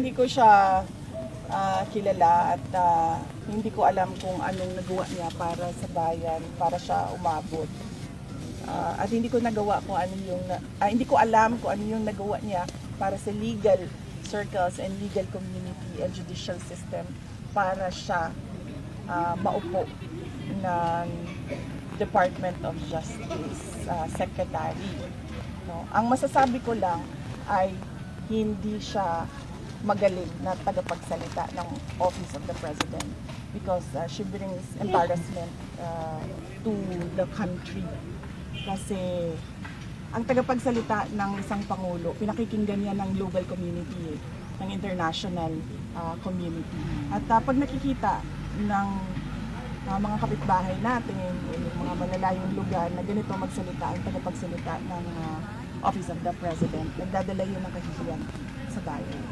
hindi ko siya kilala at hindi ko alam kung anong nagawa niya para sa bayan, para siya umabot. At hindi ko nagawa kung ano yung hindi ko alam kung ano yung nagawa niya para sa legal circles and legal community and judicial system para siya maupo ng Department of Justice Secretary. No? Ang masasabi ko lang ay hindi siya magaling na tagapagsalita ng Office of the President because she brings embarrassment to the country. Kasi ang tagapagsalita ng isang Pangulo, pinakikinggan niya ng global community, ng international community. At pag nakikita ng mga kapitbahay natin, yung mga malalayong lugar na ganito magsalita, ang tagapagsalita ng Office of the President, nagdadala yun ng kahihiyan sa bayan.